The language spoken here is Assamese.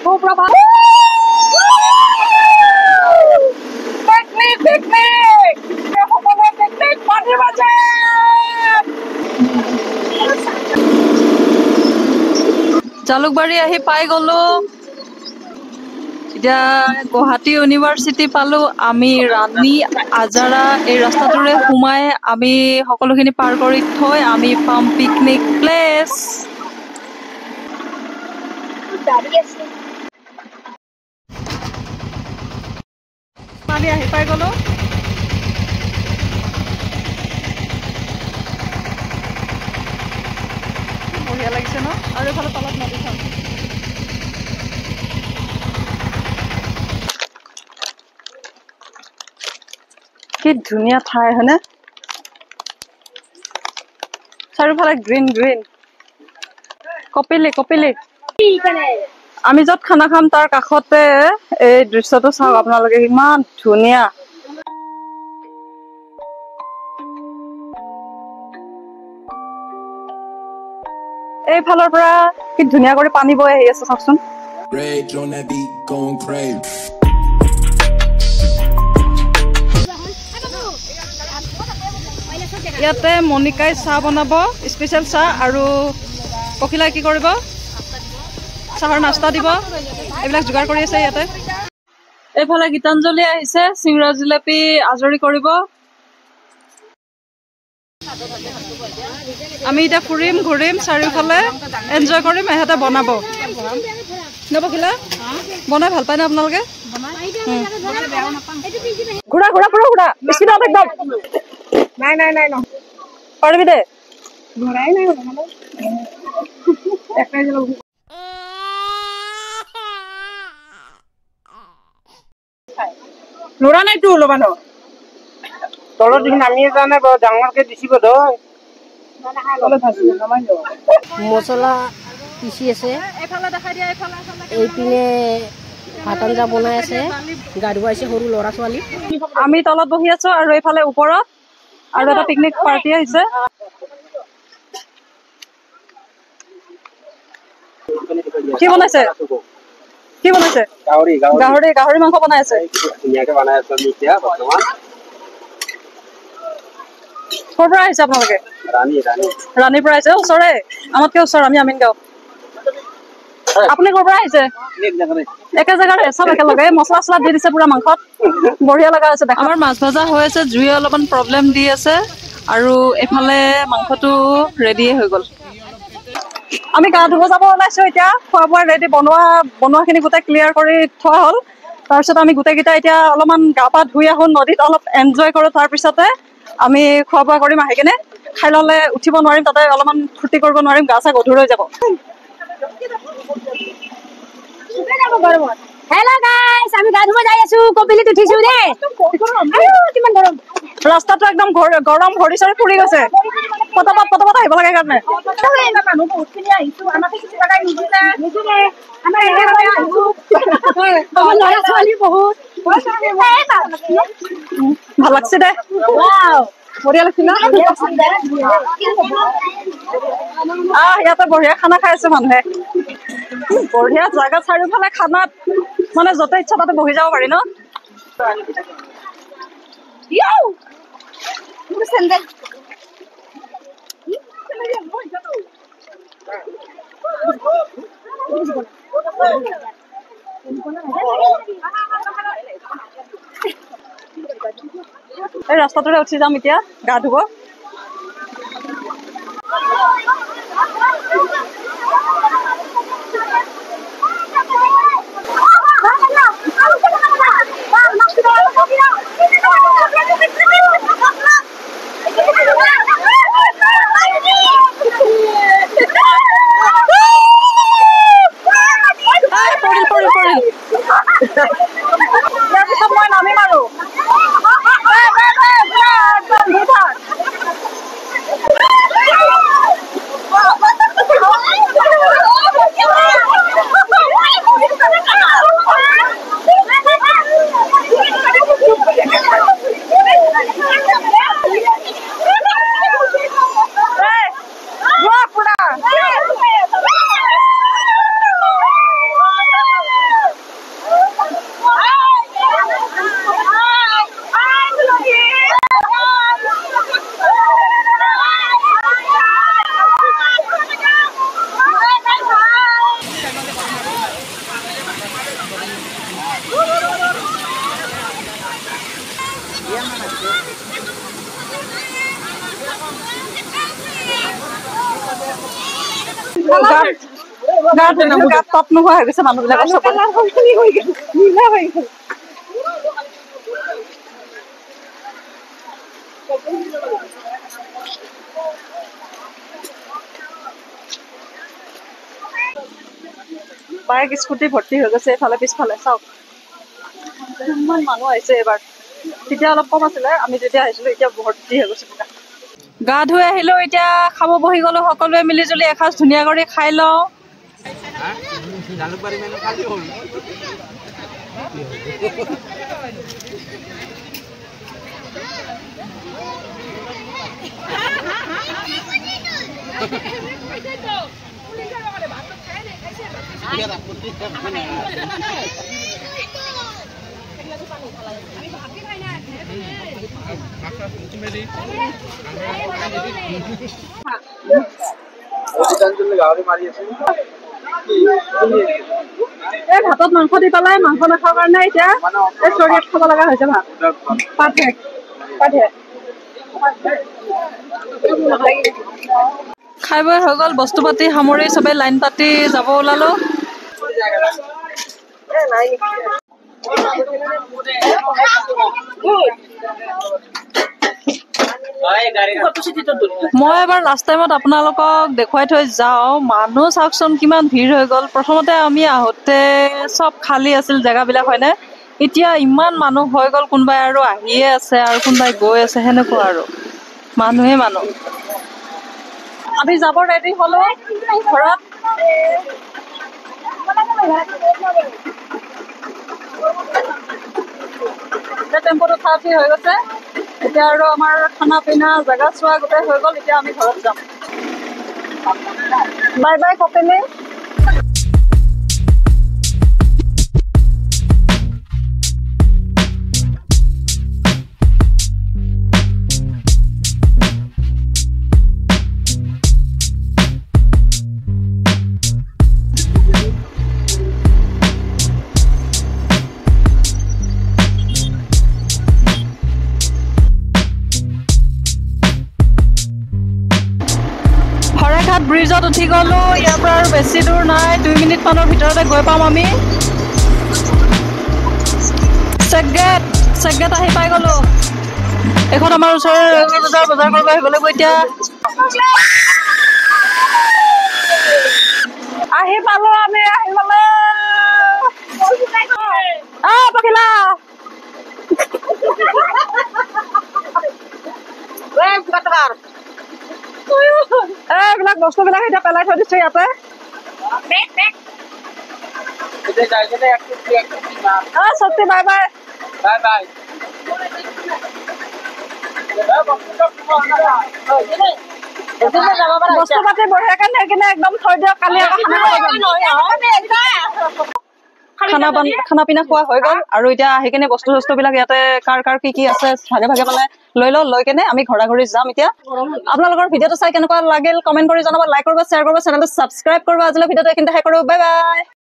সুপ্ৰভাত পিকনিক পিকনিক সকলে পিকনিক পাৰ্টি বাজে জালুকবাৰী আহি পাই গলো এতিয়া গুৱাহাটী ইউনিভাৰ্চিটি পালো আমি ৰাণী আজাৰা এই ৰাস্তাটোৰে সোমাই আমি সকলোখিনি পাৰ কৰি থৈ আমি পাম পিকনিক প্লেচ পানী আহি পাই গলো বঢ়িয়া লাগিছে ন আৰু এফালে তলত নদীখন কি ধুনীয়া ঠাই হয়নে চাৰিওফালে গ্ৰীণ গ্ৰীণ কপিলি কপিলি আমি য'ত খানা খাম তাৰ কাষতে এই দৃশ্যটো চাওক আপোনালোকে ইমান ধুনীয়া এইফালৰ পৰা কি ধুনীয়া কৰি পানী বৈ আহি আছে চাওকচোন ইয়াতে মনিকাই চাহ বনাব স্পেচিয়েল চাহ আৰু পখিলাই কি কৰিব চাহৰ নাস্তা দিব এইবিলাক যোগাৰ কৰি আছে ইয়াতে এইফালে গীতাঞ্জলি আহিছে চিংৰা জিলাপি আজৰি কৰিব আমি এতিয়া ফুৰিম ঘূৰিম চাৰিওফালে এনজয় কৰিম এহেঁতে বনাব ন পখিলা বনাই ভাল পায় নে আপোনালোকে ঘূৰা ঘূৰা ঘূৰা ঘূৰা স্পীডত একদম নাই নাই নাই পাৰিবি দে ঘূৰাই নাই লৰা নাইতো ল'বা ন তলত দেখি নামিয়ে যোৱা নাই বৰ ডাঙৰকে দিছিব ধৰ মছলা পিচি আছে এইপিনে ভাত আঞ্জা বনাই আছে গা ধুৱাইছে সৰু ল'ৰা ছোৱালী আমি তলত বহি আছো আৰু এইফালে ওপৰত আৰু এটা পিকনিক পাৰ্টি আহিছে কি বনাইছে কি বনাইছে গাহৰি গাহৰি গাহৰি মাংস বনাই আছে ধুনীয়াকে বনাই আছে এতিয়া বৰ্তমান ক'ৰ পৰা আহিছে আপোনালোকে ৰাণীৰ পৰা আহিছে ওচৰে আমাতকে ওচৰ আমি আমিনগাঁও আপুনি ক'ৰ পৰা আহিছে একে জেগাৰে চব একেলগে মছলা চছলা দি দিছে পুৰা মাংসত বঢ়িয়া লগা আছে আমাৰ মাছ ভজা হৈ আছে জুইয়ে অলপমান প্ৰব্লেম দি আছে আৰু এইফালে মাংসটো ৰেডিয়ে হৈ গ'ল আমি গা ধুব যাব ওলাইছো এতিয়া খোৱা বোৱা ৰেডি বনোৱাখিনি গোটেই ক্লিয়াৰ কৰি থোৱা হ'ল তাৰপিছত আমি গোটেইকেইটা এতিয়া অলপমান গা পা ধুই আহোঁ নদীত অলপ এনজয় কৰোঁ তাৰপিছতে আমি খোৱা বোৱা কৰিম আহি কিনে খাই ল'লে উঠিব নোৱাৰিম তাতে অলপমান ফূৰ্তি কৰিব নোৱাৰিম গা চা গধুৰ হৈ যাব হেল্ল' গাইছ আমি গা ধুব যাই আছো কপিলিত উঠিছো দেই কিমান গৰম ৰাস্তাটো একদম গৰম ভৰি চৰি ফুৰি গৈছে পটাপট আহিব লাগে কাৰণে ভাল লাগছে দে বঢ়িয়া লাগছে না ইয়াতে বঢ়িয়া খানা খাই আছে মানুহে বঢ়িয়া জাগা চাৰিওফালে খানাত মানে য'তে ইচ্ছা তাতে বহি যাব পাৰি ন এই ৰাস্তাটোৰে উঠি যাম এতিয়া গা ধুব ইয়াৰ পিছত মই নামিম আৰু গাত তপ নোহোৱা হৈ গৈছে মানুহবিলাকৰ বাইক স্কুটি ভৰ্তি হৈ গৈছে এইফালে পিছফালে চাওক কিমান মানুহ আহিছে এইবাৰ তেতিয়া অলপ কম আছিলে আমি যেতিয়া আহিছিলো এতিয়া ভৰ্তি হৈ গৈছে পুৰা গা ধুই আহিলো এতিয়া খাব বহি গলো সকলোৱে মিলি জুলি এসাঁজ ধুনীয়া কৰি খাই লওঁ ভাতত মাংস দি পেলাই মাংস নাখাওঁ কাৰণে এতিয়া চৰিয়াত খাব লগা হৈছে ভাত পাতহে খাই বৈ হৈ গ'ল বস্তু পাতি সামৰি চবে লাইন পাতি যাব ওলালো মই এবাৰ লাষ্ট টাইমত আপোনালোকক দেখুৱাই থৈ যাওঁ মানুহ চাওকচোন কিমান ভিৰ হৈ গ'ল প্ৰথমতে আমি আহোঁতে চব খালী আছিল জেগাবিলাক হয়নে এতিয়া ইমান মানুহ হৈ গ'ল কোনোবাই আৰু আহিয়ে আছে আৰু কোনোবাই গৈ আছে সেনেকুৱা আৰু মানুহে মানুহ আমি যাব ৰেডি হলো ঘৰত টেম্পুত উঠা উঠি হৈ গৈছে এতিয়া আৰু আমাৰ খানা পিনা জেগা চোৱা গোটেই হৈ গ'ল এতিয়া আমি ঘৰত যাম বাই বাই কপিলি ব্ৰিজত উঠি গ'লো ইয়াৰ পৰা আৰু বেছি দূৰ নাই 2 মিনিট মানৰ ভিতৰতে গৈ পাম আমি চেকগেট আহি পাই গ'লো এখন আমাৰ ওচৰৰ বজাৰ কৰিব আহিব লাগিব এতিয়া আহি পালো আমি আহি পালো পখিলা এইবিলাক বস্তুবিলাক এতিয়া পেলাই থৈ দিছো ইয়াতে সত্যি বাই বাই বস্তু পাতি বঢ়িয়াকে নি কিনে একদম থৈ দিয়ক কালি খানা পিনা খোৱা হৈ গ'ল আৰু এতিয়া আহি কিনে বস্তু বিলাক ইয়াতে কাৰ কি আছে ভাগে ভাগে মানে লৈ কেনে আমি ঘৰা ঘৰি যাম এতিয়া আপোনালোকৰ ভিডিঅ'টো চাই কেনেকুৱা লাগিল কমেন্ট কৰি জনাব লাইক কৰিব শ্বেয়াৰ কৰিব চেনেলটো ছাবস্ক্ৰাইব কৰিব আজিলৈ ভিডিঅ'টো এইখিনিতে শেষ কৰো বাই বাই